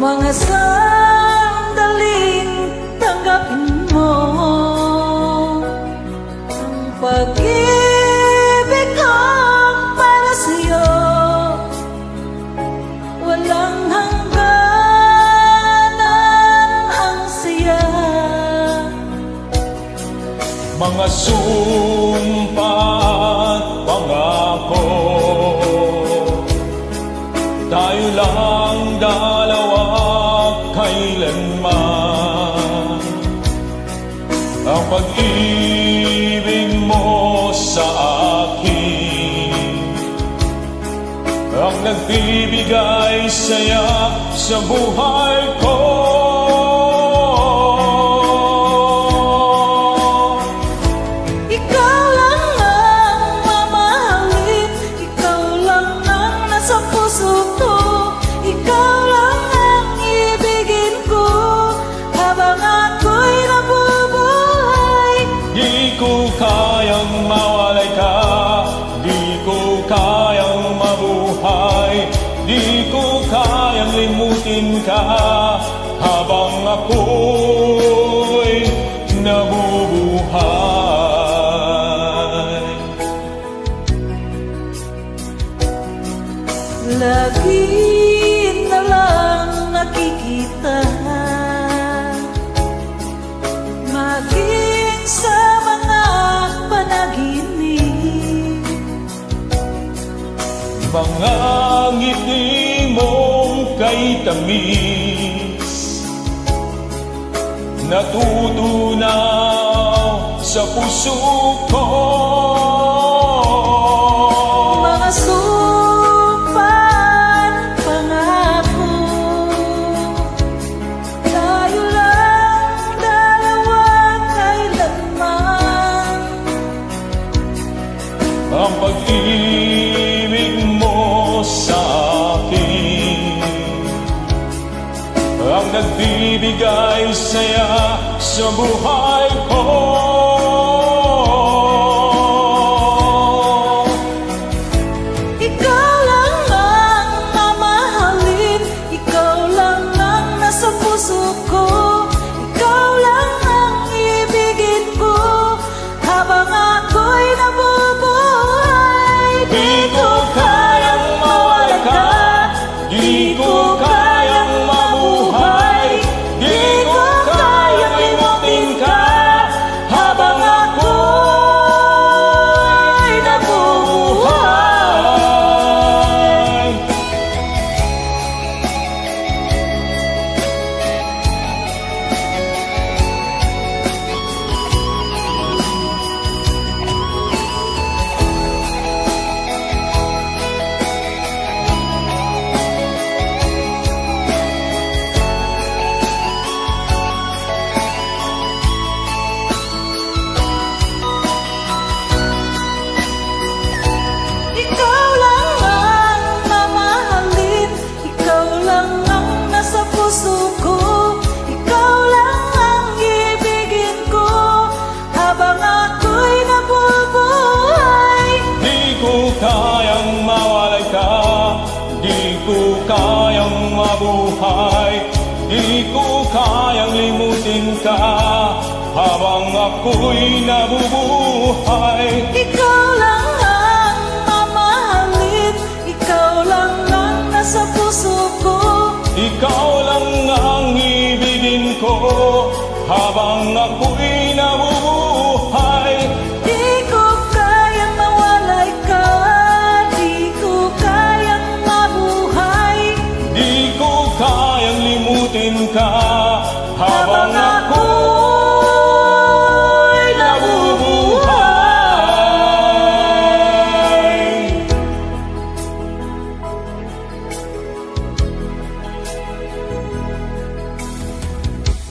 Mga sandaling tanggapin mo ang pag-ibig kong para sa'yo. Walang hangganan ang saya. Mga sumpa at pangako, tayo lang dalawa kailanman. Ang pag-ibig mo sa akin ang nagbibigay saya sa buhay ko. Ikaw lang ang mamahalin, ikaw lang ang nasa puso ko, ikaw lang ang ibigin ko habang ako'y nabubuhay. Di ko kayang mawalay ka, di ko kayang mabuhay, di ko kayang limutin ka habang ako'y nabubuhay. Lagi na lang nakikita, maging sa mga panaginip. Mga ngiti mong kay tamis, natutunaw sa puso ko. Mga sumpaan, pangako, tayo lang dalawa kailanman. Ang pag-ibig mo sa akin ang nagbibigay saya sa buhay ko. Ikaw lang ang mamahalin, ikaw lang ang nasa puso ko, ikaw lang ang ibigin ko habang ako'y nabubuhay. Di ko kayang mawala ka, di ko kayang mabuhay, di ko kayang limutin ka habang ako'y nabubuhay. Ikaw lang ang mamahalin, ikaw lang ang nasa puso ko, ikaw lang ang ibigin ko habang ako'y nabubuhay. Di ko kayang mawalay ka, di ko kayang mabuhay, di ko kayang limutin ka habang ako'y nabubuhay. Ikaw